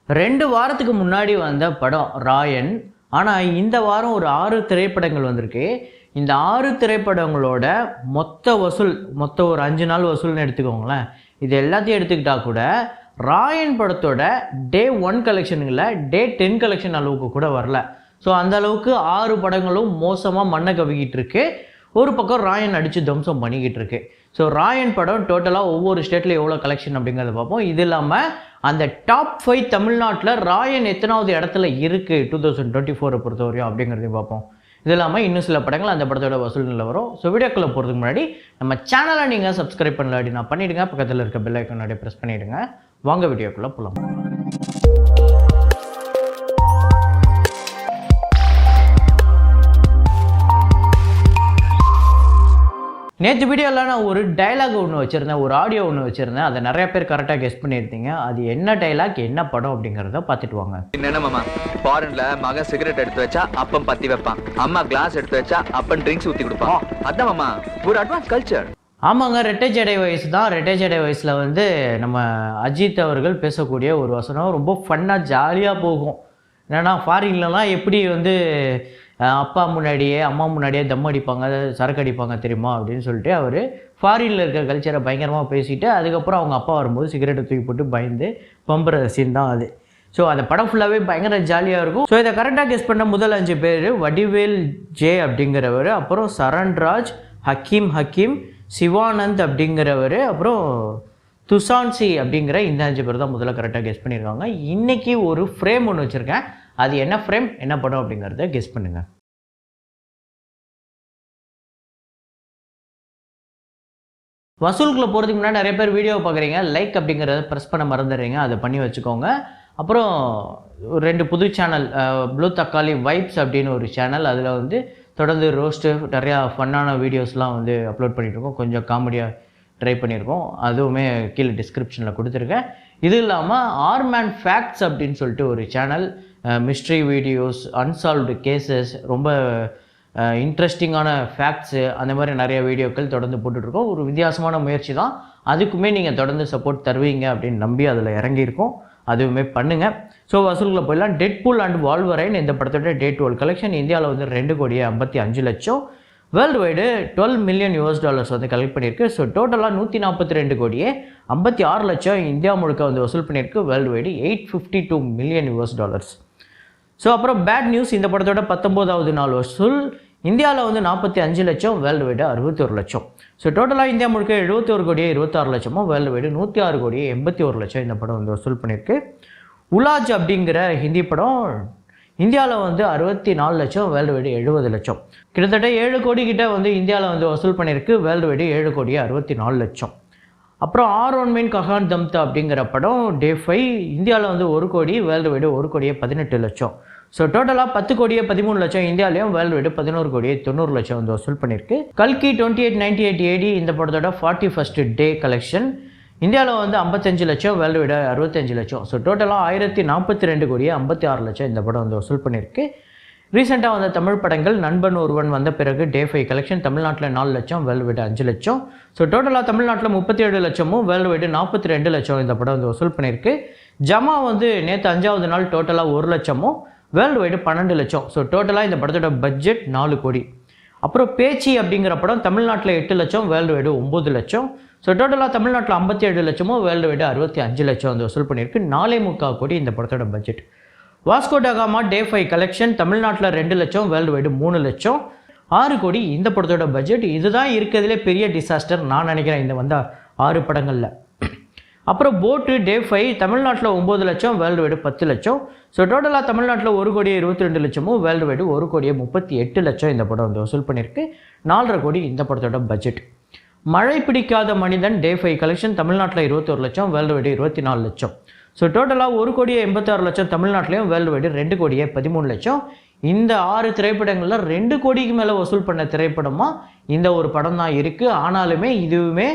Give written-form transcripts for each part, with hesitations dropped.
2 வாரத்துக்கு முன்னாடி வந்த படம் ராயன். ஆனால் இந்த வாரம் ஒரு 6 திரைப்படங்கள் வந்திருக்கு. இந்த 6 திரைப்படங்களோட மொத்த வசூல் ஒரு 5 நாள் வசூல்னு எடுத்துக்கோங்களேன். இது எல்லாத்தையும் எடுத்துக்கிட்டா கூட ராயன் படத்தோட டே 1 கலெக்ஷனுங்கள டே 10 கலெக்ஷன் அளவுக்கு கூட வரல. ஸோ அந்த அளவுக்கு 6 படங்களும் மோசமாக மண்ணை கவிக்கிட்டு இருக்கு. ஒரு பக்கம் ராயன் அடித்து தம்சம் பண்ணிக்கிட்டு இருக்கு. ஸோ ராயன் படம் டோட்டலாக ஒவ்வொரு ஸ்டேட்டில் எவ்வளோ கலெக்ஷன் அப்படிங்கிறத பார்ப்போம். இது இல்லாமல் அந்த டாப் 5 தமிழ்நாட்டில் ராயன் எத்தனாவது இடத்துல இருக்குது 2024 பொறுத்தவரையும் அப்படிங்கிறதையும் பார்ப்போம். இது இல்லாமல் இன்னும் சில படங்கள் அந்த படத்தோட வசூல் வரும். ஸோ வீடியோக்குள்ளே போகிறதுக்கு முன்னாடி நம்ம சேனலை நீங்கள் சப்ஸ்கிரைப் பண்ணல அப்படின்னா பண்ணிவிடுங்க. பக்கத்தில் இருக்க பெல் ஐக்கான் அப்படியே ப்ரெஸ் பண்ணிவிடுங்க. வாங்க வீடியோக்குள்ளே போகலாம். நேற்று வீடியோவில் நான் ஒரு டைலாக் ஒன்று வச்சுருந்தேன், ஒரு ஆடியோ ஒன்று வச்சுருந்தேன். அதை நிறைய பேர் கரெக்டாக கெஸ் பண்ணியிருந்தீங்க. அது என்ன டைலாக், என்ன படம் அப்படிங்கிறத பார்த்துட்டு வாங்க. என்ன மாமா, ஃபாரின்ல மகன் சிகரெட் எடுத்து வச்சா அப்பன் பத்தி வைப்பான், அம்மா கிளாஸ் எடுத்து வச்சா அப்பன் ட்ரிங்க்ஸ் ஊற்றி கொடுப்பான். அதான் மாமா ஒரு அட்வான்ஸ் கல்ச்சர். ஆமாங்க, ரெட்டை ஜடை வயசு தான். ரெட்டை ஜடை வயசில் வந்து நம்ம அஜித் அவர்கள் பேசக்கூடிய ஒரு வசனம் ரொம்ப ஃபன்னாக ஜாலியாக போகும். என்னென்னா ஃபாரின்லலாம் எப்படி வந்து அப்பா முன்னாடியே அம்மா முன்னாடியே தம் அடிப்பாங்க, சரக்கு அடிப்பாங்க தெரியுமா அப்படின்னு சொல்லிட்டு அவர் ஃபாரினில் இருக்க கல்ச்சரை பயங்கரமாக பேசிவிட்டு அதுக்கப்புறம் அவங்க அப்பா வரும்போது சிகரெட்டை தூக்கி போட்டு பயந்து பம்புற சீன் தான் அது. ஸோ அந்த படம் ஃபுல்லாகவே பயங்கர ஜாலியாக இருக்கும். ஸோ இதை கரெக்டாக கெஸ் பண்ண முதல் 5 பேர் வடிவேல் ஜே அப்படிங்கிறவர், அப்புறம் சரண்ராஜ், ஹக்கீம், சிவானந்த் அப்படிங்கிறவர், அப்புறம் துசான்சி அப்படிங்கிற இந்த 5 பேர் தான் முதல்ல கரெக்டாக கெஸ் பண்ணியிருக்காங்க. இன்றைக்கி ஒரு ஃப்ரேம் ஒன்று வச்சுருக்கேன். அது என்ன ஃப்ரேம், என்ன படம் அப்படிங்கிறத கெஸ் பண்ணுங்கள். வசூலுக்குள்ளே போகிறதுக்கு முன்னாடி நிறைய பேர் வீடியோவை பார்க்குறீங்க, லைக் அப்படிங்கிறத ப்ரெஸ் பண்ண மறந்துடுறீங்க. அதை பண்ணி வச்சுக்கோங்க. அப்புறம் 2 புது சேனல், ப்ளூ தக்காளி வைப்ஸ் அப்படின்னு ஒரு சேனல், அதில் வந்து தொடர்ந்து ரோஸ்ட்டு நிறையா ஃபன்னான வீடியோஸ்லாம் வந்து அப்லோட் பண்ணிகிட்ருக்கோம். கொஞ்சம் காமெடியாக ட்ரை பண்ணியிருக்கோம். அதுவுமே கீழே டிஸ்கிரிப்ஷனில் கொடுத்துருக்கேன். இது இல்லாமல் ஆர்மேன் ஃபேக்ட்ஸ் அப்படின்னு சொல்லிட்டு ஒரு channel, mystery videos, unsolved cases, ரொம்ப இன்ட்ரெஸ்டிங்கான ஃபேக்ட்ஸு, அந்த மாதிரி நிறைய வீடியோக்கள் தொடர்ந்து போட்டுட்ருக்கோம். ஒரு வித்தியாசமான முயற்சி தான். அதுக்குமே நீங்கள் தொடர்ந்து சப்போர்ட் தருவீங்க அப்படின்னு நம்பி அதில் இறங்கியிருக்கோம். அதுவுமே பண்ணுங்கள். ஸோ வசூலுக்குள்ள போயிடலாம். டெட்பூல் அண்ட் வால்வரைன் இந்த படத்தோட டே 12 கலெக்ஷன் இந்தியாவில் வந்து 2,55,00,000, வேர்ல்டு வைடு $12 மில்லியன் வந்து கலெக்ட் பண்ணியிருக்கு. ஸோ டோட்டலாக 142,56,00,000 இந்தியா முழுக்க வந்து வசூல் பண்ணியிருக்கு. World wide $852 million. ஸோ அப்புறம் பேட் நியூஸ், இந்த படத்தோட 19வது நாள் வசூல் இந்தியாவில் வந்து 45,00,000, வேர்ல்டு வைடு 61,00,000. ஸோ டோட்டலாக இந்தியா முழுக்க 71,26,00,000, வேர்ல்டு வைடு 106,81,00,000 இந்த படம் வந்து வசூல் பண்ணியிருக்கு. உலாஜ் அப்படிங்கிற ஹிந்தி படம் இந்தியாவில் வந்து 64,00,000, வேர்ல்டு வைடு 70,00,000. கிட்டத்தட்ட 7 கோடி கிட்ட வந்து இந்தியாவில் வந்து வசூல் பண்ணியிருக்கு. World wide 7,64,00,000. அப்புறம் R1 மெயின் கஹான் தம்தா அப்படிங்கிற படம் டே 5 இந்தியாவில் வந்து 1 கோடி, வேர்ல்டு வைடு 1,18,00,000. ஸோ டோட்டலாக 10,13,00,000 இந்தியாவிலையும், வேர்ல்டு வைடு 11,90,00,000 வந்து வசூல் பண்ணியிருக்கு. கல்கி 2898 AD இந்த படத்தோட 41st டே கலெக்ஷன் இந்தியாவில் வந்து 55,00,000, வேர்ல்டு வைடு 65,00,000. ஸோ டோட்டலாக 1,042,56,00,000 இந்த படம் வந்து வசூல் பண்ணியிருக்கு. ரீசெண்டாக வந்த தமிழ் படங்கள் நண்பன் ஒருவன் வந்த பிறகு டே 5 கலெக்ஷன் தமிழ்நாட்டில் 4,00,000, வேர்ல்டு வைடு 5,00,000. ஸோ டோட்டலாக தமிழ்நாட்டில் 37,00,000, வேர்ல்டு வைடு 42,00,000 இந்த படம் வந்து வசூல் பண்ணியிருக்கு. ஜமா வந்து நேற்று 5வது நாள் டோட்டலாக 1,00,000, வேர்ல்டு வைடு 12,00,000. ஸோ டோட்டலாக இந்த படத்தோட பட்ஜெட் 4 கோடி. அப்புறம் பேச்சி அப்படிங்கிற படம் தமிழ்நாட்டில் 8,00,000, வேர்ல்டு வைடு 9,00,000. ஸோ டோட்டலாக தமிழ்நாட்டில் 57,00,000, வேர்ல்டு வைடு 65,00,000 வந்து வசூல் பண்ணியிருக்கு. 4.25 கோடி இந்த படத்தோட பட்ஜெட். வாஸ்கோ டகாமா டே 5 கலெக்ஷன் தமிழ்நாட்டில் 2,00,000, வேர்ல்டு வைடு 3,00,000, 6 கோடி இந்த படத்தோட பட்ஜெட். இதுதான் இருக்கிறதுலே பெரிய டிசாஸ்டர் நான் நினைக்கிறேன் இந்த வந்த 6 படங்களில். அப்புறம் போட்டு டே 5 தமிழ்நாட்டில் 9,00,000, வேர்ல்டு வைடு 10,00,000. ஸோ டோட்டலாக தமிழ்நாட்டில் 1,22,00,000, வேர்ல்டு வைடு 1,38,00,000 இந்த படம் வந்து வசூல் பண்ணியிருக்கு. 4.5 கோடி இந்த படத்தோட பட்ஜெட். மழை பிடிக்காத மனிதன் டே 5 கலெக்ஷன் தமிழ்நாட்டில் 21,00,000, வேர்ல்டு வைடு 24,00,000. ஸோ டோட்டலாக 1,86,00,000 தமிழ்நாட்டிலையும், வேர்ல்டு வைடு 2,13,00,000. இந்த 6 திரைப்படங்களில் 2 கோடிக்கு மேலே வசூல் பண்ண திரைப்படமாக இந்த ஒரு படம் தான் இருக்குது. ஆனாலுமே இதுவுமே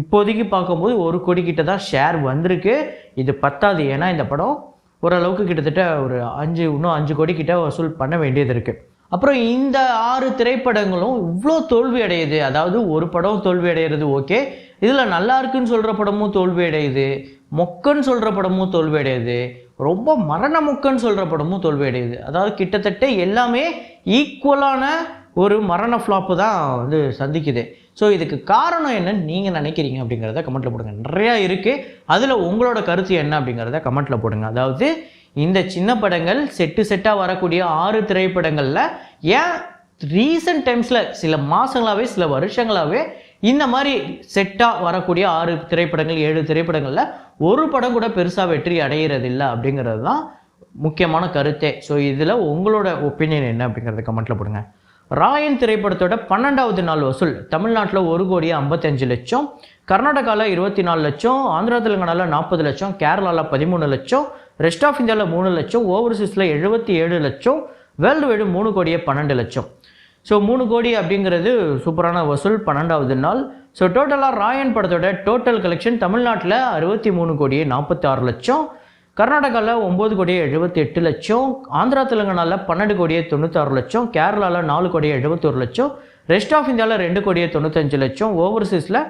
இப்போதைக்கு பார்க்கும்போது 1 கோடி கிட்ட தான் ஷேர் வந்திருக்கு. இது பத்தாது. ஏன்னா இந்த படம் ஓரளவுக்கு கிட்டத்தட்ட ஒரு 5 கோடி கிட்ட வசூல் பண்ண வேண்டியது இருக்குது. அப்புறம் இந்த 6 திரைப்படங்களும் இவ்வளோ தோல்வி அடையுது. அதாவது ஒரு படம் தோல்வி அடைகிறது ஓகே, இதில் நல்லா இருக்குன்னு சொல்கிற படமும் தோல்வி அடையுது, மொக்கன்னு சொல்கிற படமும் தோல்வி அடையுது, ரொம்ப மரணமுக்கன்னு சொல்கிற படமும் தோல்வி அடையுது. அதாவது கிட்டத்தட்ட எல்லாமே ஈக்குவலான ஒரு மரண ஃப்ளாப்பு தான் வந்து சந்திக்குது. ஸோ இதுக்கு காரணம் என்னன்னு நீங்கள் நினைக்கிறீங்க அப்படிங்கிறத கமெண்ட்டில் போடுங்க. நிறையா இருக்குது, அதில் உங்களோட கருத்து என்ன அப்படிங்கிறத கமெண்ட்டில் போடுங்க. அதாவது இந்த சின்ன படங்கள் செட்டாக வரக்கூடிய 6 திரைப்படங்களில் ஏன் ரீசன்ட் டைம்ஸில் சில மாதங்களாகவே சில வருஷங்களாகவே இந்த மாதிரி செட்டாக வரக்கூடிய 6 திரைப்படங்கள் 7 திரைப்படங்களில் ஒரு படம் கூட பெருசாக வெற்றி அடைகிறதில்லை அப்படிங்கிறது தான் முக்கியமான கருத்தே. ஸோ இதில் உங்களோட ஒப்பீனியன் என்ன அப்படிங்கிறத கமெண்ட்டில் போடுங்க. ராயன் திரைப்படத்தோட 12வது நாள் வசூல் தமிழ்நாட்டில் 1,55 லட்சம், கர்நாடகாவில் 24 லட்சம், ஆந்திரா தெலுங்கானாவில் 40 லட்சம், கேரளாவில் 13 லட்சம், ரெஸ்ட் ஆஃப் இந்தியாவில் 3 லட்சம், ஓவர்சீஸில் 77 லட்சம், வேர்ல்டு வைடு 3,12 லட்சம். ஸோ 3 கோடி அப்படிங்கிறது சூப்பரான வசூல் 12வது நாள். ஸோ டோட்டலாக ராயன் படத்தோட டோட்டல் கலெக்ஷன் தமிழ்நாட்டில் 63,46 லட்சம், கர்நாடகாவில் 9,78 லட்சம், ஆந்திரா தெலுங்கானாவில் 12,96 லட்சம், கேரளாவில் 4,71 லட்சம், ரெஸ்ட் ஆஃப் இந்தியாவில் 2,95 லட்சம், ஓவர்சீஸில்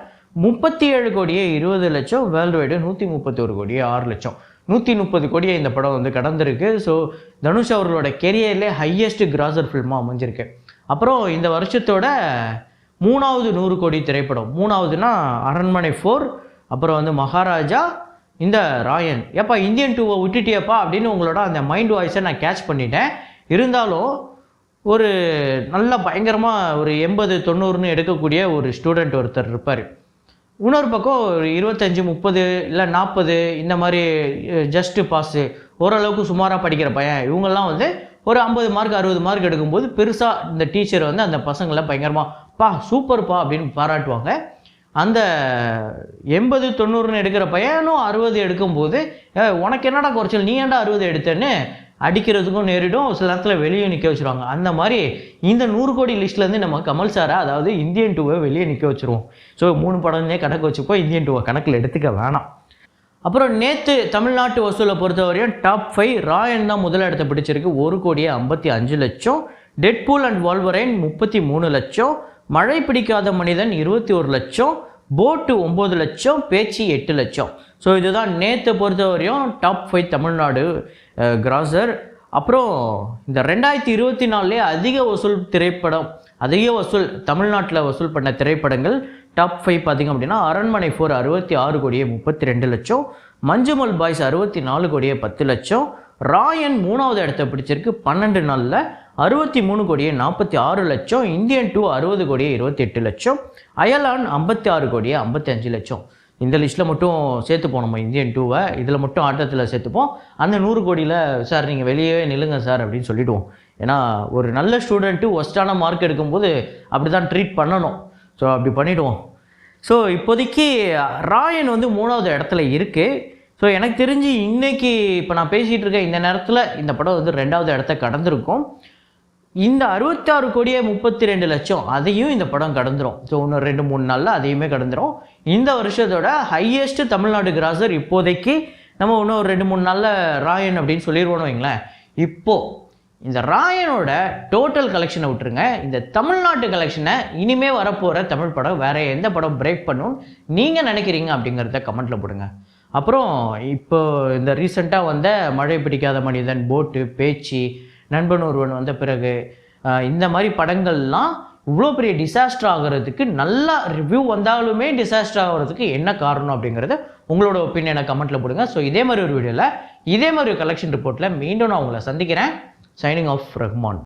37,20 லட்சம், வேர்ல்டு வைடு 131,6 லட்சம். 130 கோடியை இந்த படம் வந்து கடந்திருக்கு. ஸோ தனுஷ் அவர்களோட கெரியர்லே ஹையஸ்ட் கிராசர் ஃபில்மாக அமைஞ்சிருக்கு. அப்புறம் இந்த வருஷத்தோட 3வது 100 கோடி திரைப்படம், 3வதுனா அரண்மனை 4, அப்புறம் வந்து மகாராஜா, இந்த ராயன். ஏப்பா இந்தியன் 2 விட்டுட்டியப்பா அப்படின்னு உங்களோட அந்த மைண்ட் வாய்ஸை நான் கேட்ச் பண்ணிட்டேன். இருந்தாலும் ஒரு நல்ல பயங்கரமாக ஒரு 80-90ன்னு எடுக்கக்கூடிய ஒரு ஸ்டூடெண்ட் ஒருத்தர் இருப்பார். இன்னொரு பக்கம் ஒரு 25-30 இல்லை 40 இந்த மாதிரி ஜஸ்ட்டு பாஸு ஓரளவுக்கு சுமாராக படிக்கிற பையன், இவங்கெல்லாம் வந்து ஒரு 50 மார்க் 60 மார்க் எடுக்கும்போது பெருசாக இந்த டீச்சர் வந்து அந்த பசங்களை பயங்கரமாக பா சூப்பர்ப்பா அப்படின்னு பாராட்டுவாங்க. அந்த 80-90ன்னு எடுக்கிற பையனும் 60 எடுக்கும்போது உனக்கு என்னடா குறைச்சல், நீ ஏன்டா 60 எடுத்தேன்னு அடிக்கிறதுக்கும் நேரிடும், சில நேரத்தில் வெளியே நிற்க வச்சுருவாங்க. அந்த மாதிரி இந்த 100 கோடி லிஸ்ட்லேருந்து நம்ம கமல் சாரை, அதாவது இந்தியன் 2 வெளியே நிற்க வச்சுருவோம். ஸோ 3 படமே கணக்கு வச்சுப்போ, இந்தியன் 2 கணக்கில் எடுத்துக்க வேணாம். அப்புறம் நேற்று தமிழ்நாட்டு வசூலை பொறுத்தவரையும் டாப் 5 ராயன் தான் முதல் இடத்தை பிடிச்சிருக்கு, 1,55 லட்சம், டெட்பூல் அண்ட் வால்வரைன் 33 லட்சம், மழை பிடிக்காத மனிதன் 21 லட்சம், போட்டு 9 லட்சம், பேச்சு 8 லட்சம். ஸோ இதுதான் நேற்றை பொறுத்தவரையும் டாப் 5 தமிழ்நாடு கிராசர். அப்புறம் இந்த 2024 அதிக வசூல் தமிழ்நாட்டில் வசூல் பண்ண திரைப்படங்கள் டாப் 5 பார்த்திங்க அப்படின்னா அரண்மனை 4 66,32 லட்சம், மஞ்சுமல் பாய்ஸ் 64,10 லட்சம், ராயன் 3வது இடத்தை பிடிச்சிருக்கு 12 நாளில் 63,46 லட்சம், இந்தியன் 2 60,28 லட்சம், அயலான் 56,55 லட்சம். இந்த லிஸ்ட்டில் மட்டும் சேர்த்துப்போம் நம்ம இந்தியன் 2வை, இதில் மட்டும் ஆட்டத்தில் சேர்த்துப்போம். அந்த 100 கோடியில் சார் நீங்கள் வெளியே நில்லுங்க சார் அப்படின்னு சொல்லிவிடுவோம். ஏன்னா ஒரு நல்ல ஸ்டூடெண்ட்டு ஒஸ்ட்டான மார்க் எடுக்கும்போது அப்படி தான் ட்ரீட் பண்ணணும். ஸோ அப்படி பண்ணிவிடுவோம். ஸோ இப்போதைக்கு ராயன் வந்து 3வது இடத்துல இருக்குது. ஸோ எனக்கு தெரிஞ்சு இன்றைக்கி இப்போ நான் பேசிகிட்டு இருக்கேன் இந்த நேரத்தில் இந்த படம் வந்து 2வது இடத்த கடந்திருக்கும். இந்த 66,32 லட்சம் அதையும் இந்த படம் கடந்துரும். ஸோ இன்னும் 2-3 நாளில் அதையுமே கடந்துரும். இந்த வருஷத்தோட ஹையஸ்ட் தமிழ்நாடு கிராசர் இப்போதைக்கு நம்ம இன்னும் ஒரு 2-3 நாளில் ராயன் அப்படின்னு சொல்லிடுவோன்னு வைங்களேன். இப்போது இந்த ராயனோட டோட்டல் கலெக்ஷனை விட்டுருங்க, இந்த தமிழ்நாட்டு கலெக்ஷனை இனிமேல் வரப்போகிற தமிழ் படம் வேறு எந்த படம் பிரேக் பண்ணணும்னு நீங்கள் நினைக்கிறீங்க அப்படிங்கிறத கமெண்ட்டில் போடுங்க. அப்புறம் இப்போ இந்த ரீசெண்டாக வந்த மழை பிடிக்காத மனிதன், போட்டு, பேச்சு, நண்பன் ஒருவன் வந்த பிறகு இந்த மாதிரி படங்கள்லாம் இவ்வளோ பெரிய டிசாஸ்டர் ஆகிறதுக்கு, நல்லா ரிவ்யூ வந்தாலுமே டிசாஸ்டர் ஆகிறதுக்கு என்ன காரணம் அப்படிங்கிறத உங்களோட ஒப்பீனியனை கமெண்ட்டில் போடுங்க. ஸோ இதே மாதிரி ஒரு வீடியோவில் இதே மாதிரி கலெக்ஷன் ரிப்போர்ட்டில் மீண்டும் நான் உங்களை சந்திக்கிறேன். Signing off Rahman.